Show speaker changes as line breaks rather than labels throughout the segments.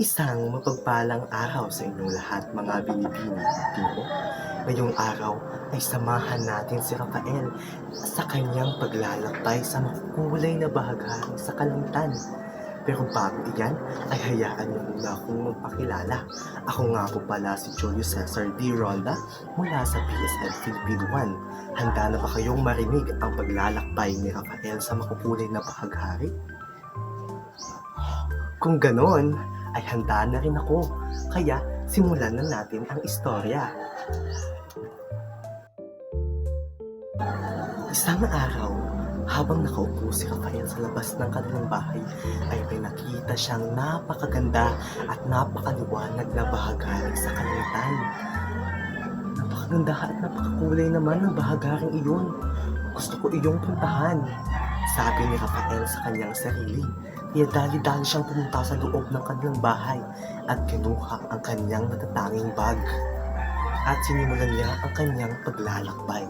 Isang mapagpalang araw sa inyong lahat mga binibini, Timo. Ngayong araw ay samahan natin si Rafael sa kanyang paglalakbay sa makulay na bahagari sa kalangitan. Pero bago iyan, ay hayaan niyo muna akong magpakilala. Ako nga po pala si Julio Cesar D. Ronda mula sa PSL Philippine 1. Handa na ba kayong marinig ang paglalakbay ni Rafael sa makukulay na bahagari? Kung ganon, ay handa na rin ako. Kaya simulan na natin ang istorya. Isang araw, habang nakaupo si Rafael sa labas ng kanilang bahay, ay may nakita siyang napakaganda at napakaliwanag na bahagari sa kalangitan. Napakaganda at napakakulay naman ng bahagaring iyon. Gusto ko iyong puntahan, sabi ni Rafael sa kanyang sarili. Kaya dali-dali siyang pumunta sa loob ng kanilang bahay at kinuha ang kanyang natatanging bag. At sinimulan niya ang kanyang paglalakbay.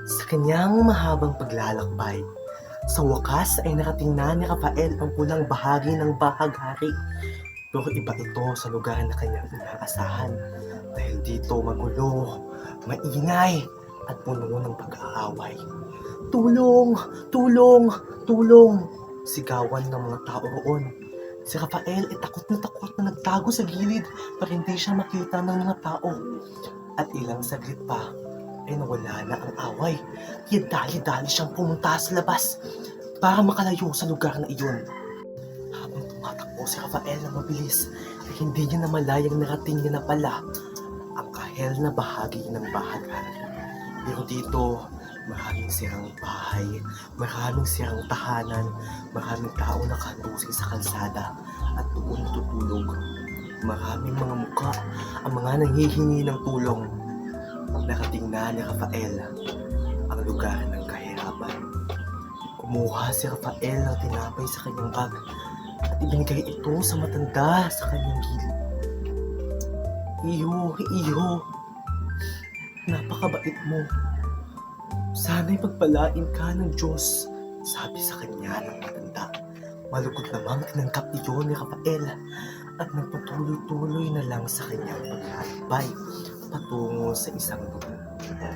Sa kanyang mahabang paglalakbay, sa wakas ay narating na ni Rafael ang pulang bahagi ng bahagari. Pero iba ito sa lugar na kanyang inaasahan dahil dito magulo, maingay at puno ng pag-aaway. Tulong! Tulong! Tulong! Sigawan ng mga tao roon. Si Rafael ay takot na nagtago sa gilid para hindi siya makita ng mga tao. At ilang saglit pa ay nawala na ang away. Kaya dali-dali siyang pumunta sa labas para makalayo sa lugar na iyon. Habang tumatakbo si Rafael na mabilis ay hindi niya namalayang narating niya na pala ang kahel na bahagi ng bahagari. Pero dito, maraming sirang bahay, maraming sirang tahanan, maraming tao nakatusi sa kalsada at doon tutulog. Maraming mga mukha ang mga nanghihingi ng tulong. Nakating na ni Rafael ang lugar ng kahirapan. Kumuha si Rafael ng tinapay sa kanyang bag at ibinigay ito sa matanda sa kanyang gilid. Iyo, napakabait mo. Sana'y pagpalain ka ng Diyos, sabi sa kanya ng matanda. Malugod namang tinanggap iyon ni Rafael at nagpatuloy-tuloy na lang sa kanyang paglalakbay patungo sa isang lugar.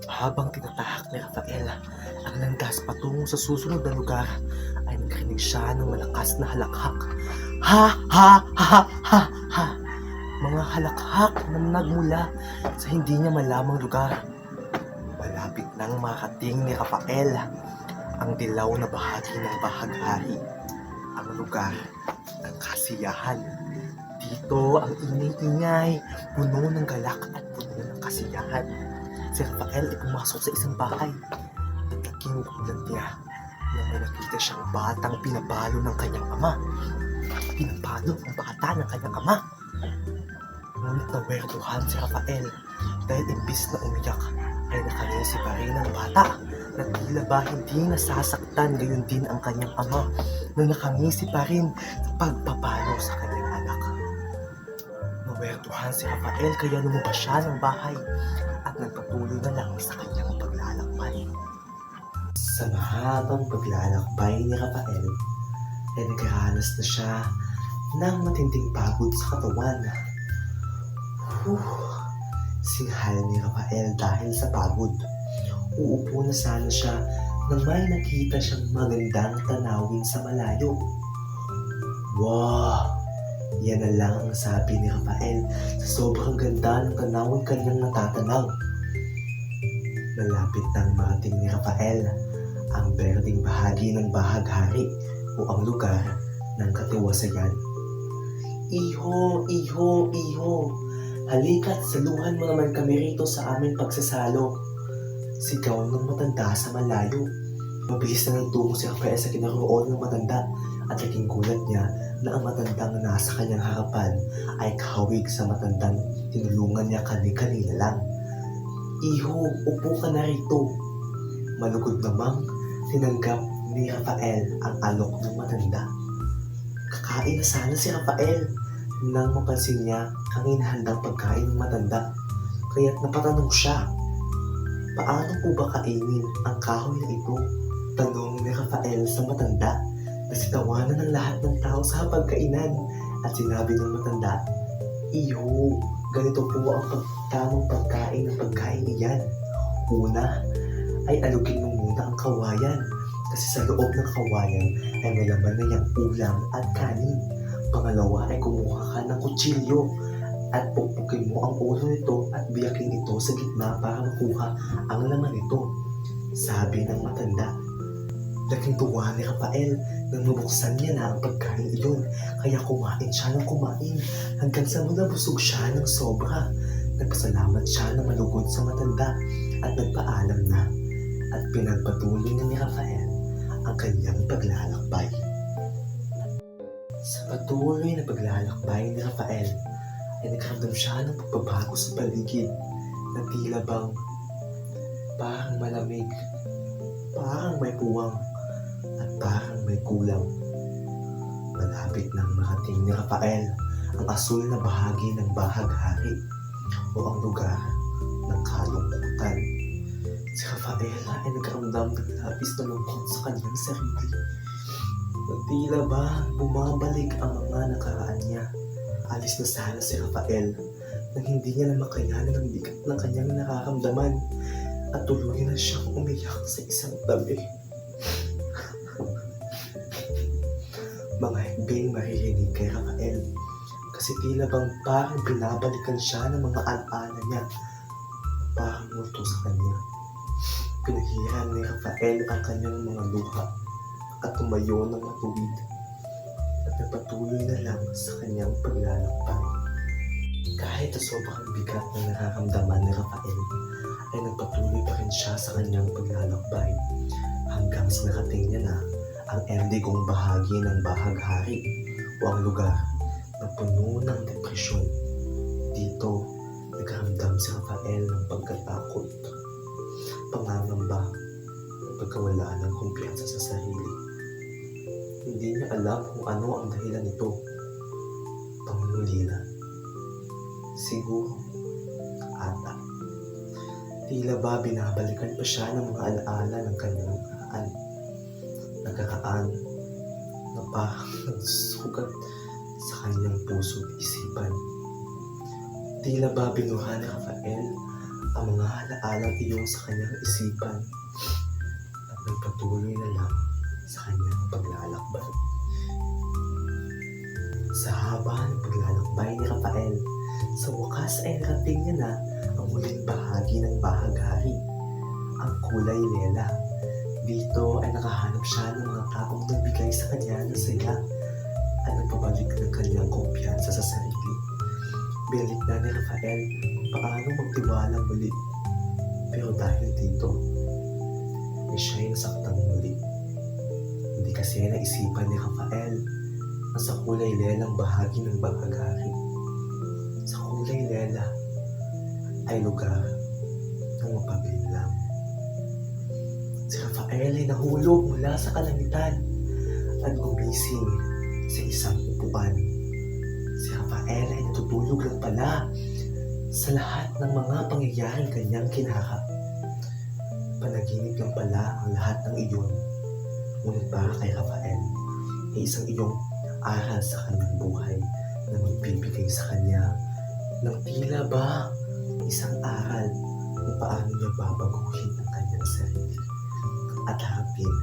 Habang tinatahak ni Rafael ang landas patungo sa susunod na lugar, ay nagrinig siya ng malakas na halakhak. Ha! Ha! Ha! Ha! Ha! Mga halakhak na nagmula sa hindi niya malamang lugar. Malapit nang makating ni Rafael ang dilaw na bahagi ng bahagari, ang lugar ng kasiyahan. Dito ang ingay-ingay, puno ng galak at puno ng kasiyahan. Si Rafael ay pumasok sa isang bahay at naging gulat niya na may nakita siyang batang pinapalo ng kanyang ama. Pinapalo ang bata ng kanyang ama. Ngunit nawerduhan si Rafael dahil imbis na umiyak ay nakangisi pa rin ang bata na tila ba hindi nasasaktan, gayon din ang kanyang ama na nakangisi pa rin sa pagpapalo sa kanyang anak. Nawerduhan si Rafael kaya lumabas siya ng bahay at nagpatuloy na lang sa kanyang paglalakbay. Sa mahabang paglalakbay ni Rafael ay nagranas na siya ng matinding pagod sa katawan. Singhal ni Rafael dahil sa pagod. Uupo na sana siya nang may nakita siyang magandang tanawin sa malayo. Wow! Yan na lang ang sabi ni Rafael sa sobrang ganda ng tanawin kanyang natatanaw. Malapit nang marating ni Rafael ang berdeng bahagi ng bahagari o ang lugar ng katiwasayan. Iho! Iho! Iho! Halika't saluhan mo naman kami rito sa aming pagsasalo. Sigaw ng matanda sa malayo. Mabilis na nagtungo si Rafael sa kinaroonan ng matanda at naging gulat niya na ang matandang nasa kanyang harapan ay kahawig sa matandang tinulungan niya kanina lang. Iho, upo ka na rito. Malugod namang tinanggap ni Rafael ang alok ng matanda. Kakain na sana si Rafael nang mapansin niya ang inahandang pagkain ng matanda, kaya't napatanong siya. Paano po ba kainin ang kahoy na ito? Tanong ni Rafael sa matanda Nasitawanan ng lahat ng tao sa pagkainan at sinabi ng matanda, "Iyo, ganito po ang tamang pagkain ng pagkain iyan. Una, ay alugin mo muna ang kawayan kasi sa loob ng kawayan ay may laman na yung ulam at kanin. Pangalawa ay kumuha ka ng kutsilyo at pupugin mo ang ulo nito at biyakin ito sa gitna para makuha ang laman nito." Sabi ng matanda. Laking tuwa ni Rafael nang mabuksan niya na ang pagkain iyon, kaya kumain siya ng kumain hanggang sa nabusog siya ng sobra. Nagpasalamat siya na malugod sa matanda at nagpaalam na, at pinagpatuloy na ni Rafael ang kanyang paglalakbay. Sa patuloy na paglalakbay ni Rafael ay nagkaramdam siya ng pagbabago sa paligid na tila bang parang malamig, parang may puwang at parang may kulang. Malapit nang marating ni Rafael ang asul na bahagi ng bahaghari o ang lugar ng kalungkutan. Si Rafael ay nagkaramdam ng labis na lungkot sa kanyang sarili. Tila ba bumabalik ang mga nakaraan niya. Alis na sana si Rafael nang hindi niya na makayanan ang bigat ng kanyang nararamdaman at tuluyan na siyang umiyak sa isang tabi. Mga higbing maririnig kay Rafael kasi tila bang parang binabalikan siya ng mga alaala niya, parang multo sa kanya. Pinahiran ni Rafael ang kanyang mga luha at tumayo ng matuwid at nagpatuloy na lang sa kanyang paglalakbay. Kahit sa sobrang bigat na nararamdaman ni Rafael ay nagpatuloy pa rin siya sa kanyang paglalakbay hanggang sa narating niya na ang endigong bahagi ng bahaghari o ang lugar na puno ng depresyon. Dito, nagkaramdam si Rafael ng pagkatakot, pangangamba, at pagkawala ng kumpiyansa sa sarili. Hindi niya alam kung ano ang dahilan nito. Pangungulila. Siguro, ata. Tila ba binabalikan pa siya ng mga alaala ng kanyang nakaraan na parang nagsugat sa kanyang puso at isipan. Tila ba binuha ni Rafael ang mga alaalang iyon sa kanyang isipan at nagpatuloy na lang sa kanyang paglalakbay. Sa haba ng paglalakbay ni Rafael, sa wakas ay narating niya na ang huling bahagi ng bahaghari, ang kulay lela. Dito ay nakahanap siya ng mga taong nagbigay sa kanya ng saya at nagpabalik ng kanyang kumpiyansa sa sarili. Binalik na ni Rafael kung paano magtiwala muli. Pero dahil dito, ay siya yung saktang muli. Hindi kasi naisipan ni Rafael na sa kulay lelang bahagi ng bahaghari. Sa kulay lela ay lugar ng mapaglinlang. Si Rafael ay nahulog mula sa kalangitan at gumising sa isang upuan. Si Rafael ay natutulog lang pala sa lahat ng mga pangyayaring kanyang kinharap. Panaginip lang pala ang lahat ng iyon. Ngunit para kay Rafael ay isang iyong aral sa kanyang buhay na magbibigay sa kanya ng tila ba isang aral kung paano niya babaguhin ang kanyang sarili at harapin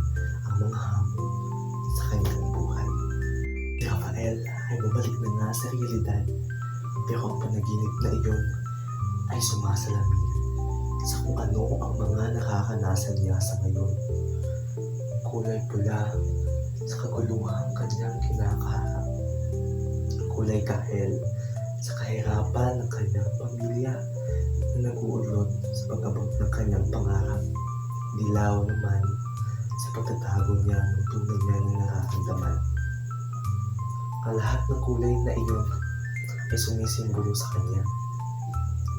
ang mga hamon sa kanyang buhay. Si Rafael ay bumalik na nga sa realidad, pero ang panaginip na iyon ay sumasalamin sa kung ano ang mga nakakanasan niya sa ngayon. Kulay pula sa kaguluhang kanyang kinakaharap. Kulay kahel sa kahirapan ng kanyang pamilya na nag-uulot sa pag-abot ng kanyang pangarap. Dilaw naman sa pagtatago niya ng tunay niya na nararamdaman. Ang lahat ng kulay na iyon ay sumisimbolo sa kanya.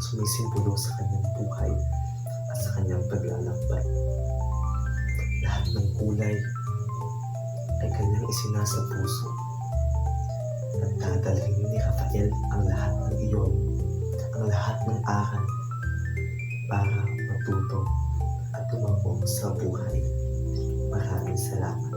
Sumisimbolo sa kanyang buhay at sa kanyang paglalakbay. Lahat ng kulay ay kanyang isinasa puso at dadalhin ni Rafael ang lahat ng iyon, ang lahat ng aral para matuto at tumabong sa buhay. Maraming salamat.